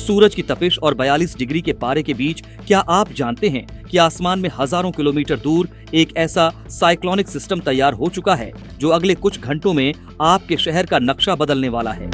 सूरज की तपिश और 42 डिग्री के पारे के बीच क्या आप जानते हैं कि आसमान में हजारों किलोमीटर दूर एक ऐसा साइक्लोनिक सिस्टम तैयार हो चुका है जो अगले कुछ घंटों में आपके शहर का नक्शा बदलने वाला है।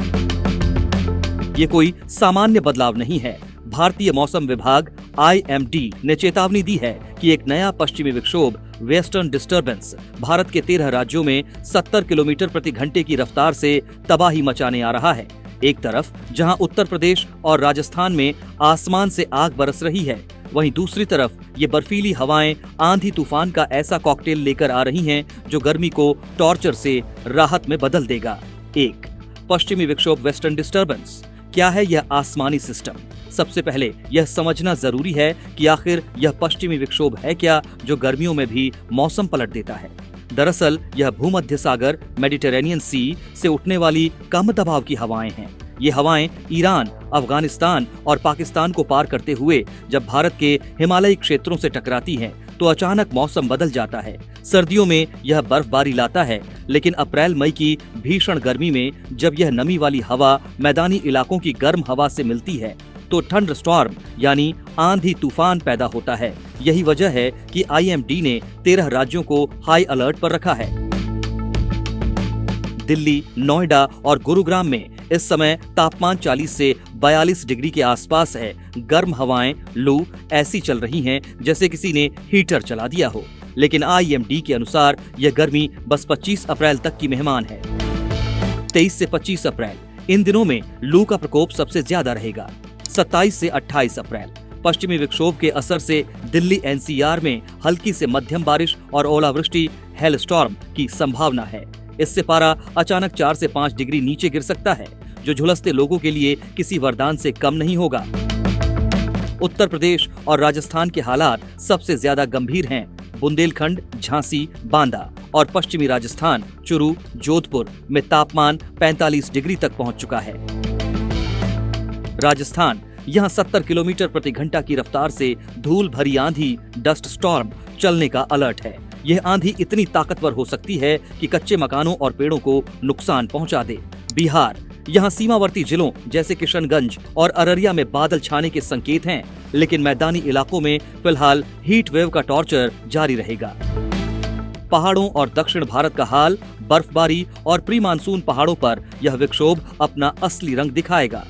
ये कोई सामान्य बदलाव नहीं है। भारतीय मौसम विभाग IMD ने चेतावनी दी है कि एक नया पश्चिमी विक्षोभ वेस्टर्न डिस्टर्बेंस भारत के 13 राज्यों में 70 किलोमीटर प्रति घंटे की रफ्तार से तबाही मचाने आ रहा है। एक तरफ जहां उत्तर प्रदेश और राजस्थान में आसमान से आग बरस रही है, वहीं दूसरी तरफ ये बर्फीली हवाएं आंधी तूफान का ऐसा कॉकटेल लेकर आ रही हैं जो गर्मी को टॉर्चर से राहत में बदल देगा। 1. पश्चिमी विक्षोभ वेस्टर्न डिस्टर्बेंस। क्या है यह आसमानी सिस्टम? सबसे पहले यह समझना जरूरी है कि आखिर यह पश्चिमी विक्षोभ है क्या जो गर्मियों में भी मौसम पलट देता है। दरअसल यह भूमध्य सागर मेडिटेरेनियन सी से उठने वाली कम दबाव की हवाएं हैं। ये हवाएं ईरान, अफगानिस्तान और पाकिस्तान को पार करते हुए जब भारत के हिमालयी क्षेत्रों से टकराती हैं, तो अचानक मौसम बदल जाता है। सर्दियों में यह बर्फबारी लाता है, लेकिन अप्रैल मई की भीषण गर्मी में जब यह नमी वाली हवा मैदानी इलाकों की गर्म हवा से मिलती है तो थंडर स्टॉर्म यानी आंधी तूफान पैदा होता है। यही वजह है कि IMD ने 13 राज्यों को हाई अलर्ट पर रखा है। दिल्ली, नोएडा और गुरुग्राम में इस समय तापमान 40 से 42 डिग्री के आसपास है। गर्म हवाएं, लू ऐसी चल रही हैं जैसे किसी ने हीटर चला दिया हो। लेकिन IMD के अनुसार यह गर्मी बस 25 अप्रैल तक की मेहमान है। 23 से 25 अप्रैल इन दिनों में लू का प्रकोप सबसे ज्यादा रहेगा। 27 से 28 अप्रैल पश्चिमी विक्षोभ के असर से दिल्ली NCR में हल्की से मध्यम बारिश और ओलावृष्टि हेल स्टॉर्म की संभावना है। इससे पारा अचानक 4 से 5 डिग्री नीचे गिर सकता है, जो झुलसते लोगों के लिए किसी वरदान से कम नहीं होगा। उत्तर प्रदेश और राजस्थान के हालात सबसे ज्यादा गंभीर हैं। बुंदेलखंड, झांसी, बांदा और पश्चिमी राजस्थान, चुरू, जोधपुर में तापमान 45 डिग्री तक पहुंच चुका है। राजस्थान, यहाँ 70 किलोमीटर प्रति घंटा की रफ्तार से धूल भरी आंधी डस्ट स्टॉर्म चलने का अलर्ट है। यह आंधी इतनी ताकतवर हो सकती है कि कच्चे मकानों और पेड़ों को नुकसान पहुंचा दे। बिहार, यहाँ सीमावर्ती जिलों जैसे किशनगंज और अररिया में बादल छाने के संकेत हैं, लेकिन मैदानी इलाकों में फिलहाल हीट वेव का टॉर्चर जारी रहेगा। पहाड़ों और दक्षिण भारत का हाल, बर्फबारी और प्री मानसून पहाड़ों पर यह विक्षोभ अपना असली रंग दिखाएगा।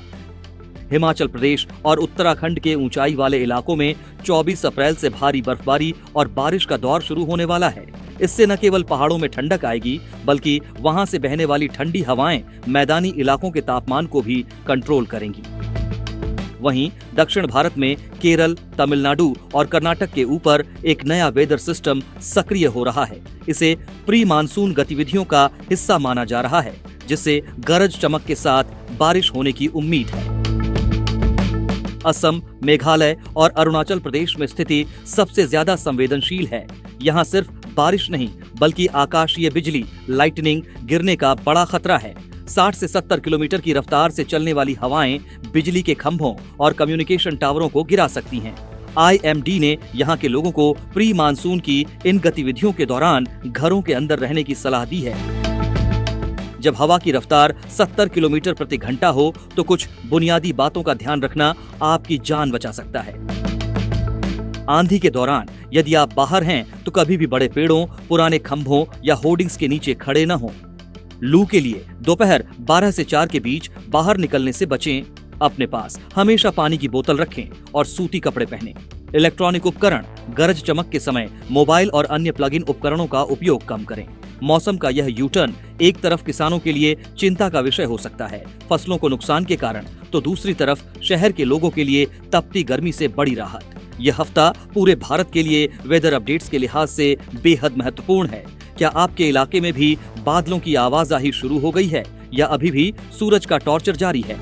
हिमाचल प्रदेश और उत्तराखंड के ऊंचाई वाले इलाकों में 24 अप्रैल से भारी बर्फबारी और बारिश का दौर शुरू होने वाला है। इससे न केवल पहाड़ों में ठंडक आएगी, बल्कि वहां से बहने वाली ठंडी हवाएं मैदानी इलाकों के तापमान को भी कंट्रोल करेंगी। वहीं दक्षिण भारत में केरल, तमिलनाडु और कर्नाटक के ऊपर एक नया वेदर सिस्टम सक्रिय हो रहा है। इसे प्री मानसून गतिविधियों का हिस्सा माना जा रहा है, जिससे गरज चमक के साथ बारिश होने की उम्मीद है। असम, मेघालय और अरुणाचल प्रदेश में स्थिति सबसे ज्यादा संवेदनशील है। यहाँ सिर्फ बारिश नहीं, बल्कि आकाशीय बिजली, लाइटनिंग गिरने का बड़ा खतरा है। 60 से 70 किलोमीटर की रफ्तार से चलने वाली हवाएं बिजली के खंभों और कम्युनिकेशन टावरों को गिरा सकती हैं। IMD ने यहाँ के लोगों को प्री मानसून की इन गतिविधियों के दौरान घरों के अंदर रहने की सलाह दी है। जब हवा की रफ्तार 70 किलोमीटर प्रति घंटा हो तो कुछ बुनियादी बातों का ध्यान रखना आपकी जान बचा सकता है। आंधी के दौरान यदि आप बाहर हैं तो कभी भी बड़े पेड़ों, पुराने खंभों या होर्डिंग्स के नीचे खड़े न हों। लू के लिए दोपहर 12 से 4 के बीच बाहर निकलने से बचें। अपने पास हमेशा पानी की बोतल रखें और सूती कपड़े पहनें। इलेक्ट्रॉनिक उपकरण, गरज चमक के समय मोबाइल और अन्य प्लग इन उपकरणों का उपयोग कम करें। मौसम का यह यू टर्न एक तरफ किसानों के लिए चिंता का विषय हो सकता है, फसलों को नुकसान के कारण, तो दूसरी तरफ शहर के लोगों के लिए तपती गर्मी से बड़ी राहत। यह हफ्ता पूरे भारत के लिए वेदर अपडेट्स के लिहाज से बेहद महत्वपूर्ण है। क्या आपके इलाके में भी बादलों की आवाजाही शुरू हो गई है या अभी भी सूरज का टॉर्चर जारी है?